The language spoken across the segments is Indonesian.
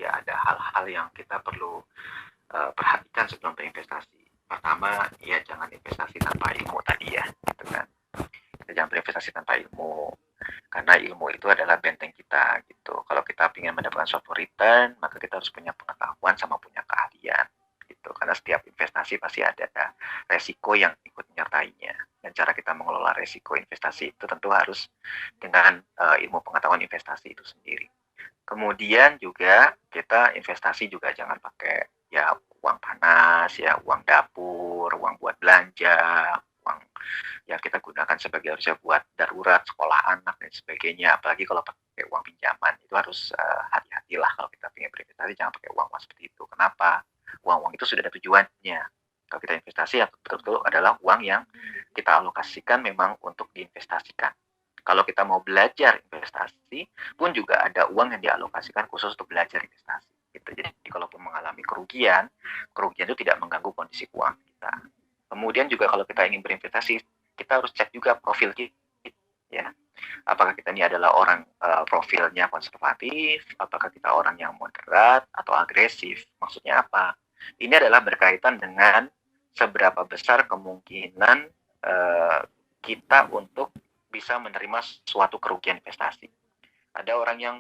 ya ada hal-hal yang kita perlu perhatikan sebelum berinvestasi. Pertama, ya jangan investasi tanpa ilmu tadi ya, gitu kan. Kita jangan berinvestasi tanpa ilmu, karena ilmu itu adalah benteng kita gitu. Kalau kita ingin mendapatkan suatu return, maka kita harus punya pengetahuan sama punya keahlian gitu. Karena setiap investasi pasti ada resiko yang ikut menyertainya. Dan cara kita mengelola resiko investasi itu tentu harus dengan ilmu pengetahuan investasi itu sendiri. Kemudian juga kita investasi juga jangan pakai ya uang panas, ya uang dapur, uang buat belanja, uang yang kita gunakan sebagai harusnya buat darurat, sekolah anak dan sebagainya. Apalagi kalau pakai uang pinjaman itu harus hati-hatilah kalau kita ingin berinvestasi, jangan pakai uang seperti itu. Kenapa? Uang-uang itu sudah ada tujuannya. Kalau kita investasi ya betul-betul adalah uang yang kita alokasikan memang untuk diinvestasikan. Kalau kita mau belajar investasi pun juga ada uang yang dialokasikan khusus untuk belajar investasi. Gitu. Jadi kalaupun mengalami kerugian itu tidak mengganggu kondisi keuangan kita. Kemudian juga kalau kita ingin berinvestasi, kita harus cek juga profil kita, ya. Apakah kita ini adalah orang profilnya konservatif, apakah kita orang yang moderat atau agresif? Maksudnya apa? Ini adalah berkaitan dengan seberapa besar kemungkinan kita untuk bisa menerima suatu kerugian investasi. Ada orang yang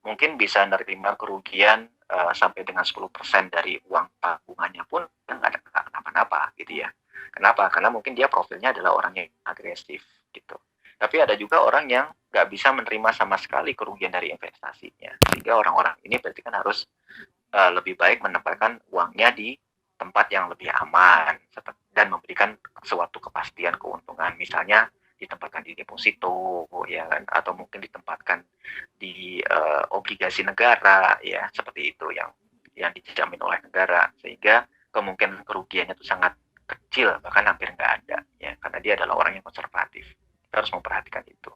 mungkin bisa menerima kerugian sampai dengan 10% dari uang tabungannya pun nggak ada kenapa-napa gitu ya. Kenapa? Karena mungkin dia profilnya adalah orang yang agresif gitu. Tapi ada juga orang yang nggak bisa menerima sama sekali kerugian dari investasinya. Sehingga orang-orang ini berarti kan harus lebih baik menempatkan uangnya di tempat yang lebih aman dan memberikan suatu kepastian keuntungan. Misalnya ditempatkan di deposito ya kan, atau mungkin ditempatkan di obligasi negara ya, seperti itu yang dijamin oleh negara, sehingga kemungkinan kerugiannya itu sangat kecil, bahkan hampir nggak ada ya, karena dia adalah orang yang konservatif. Kita harus memperhatikan itu.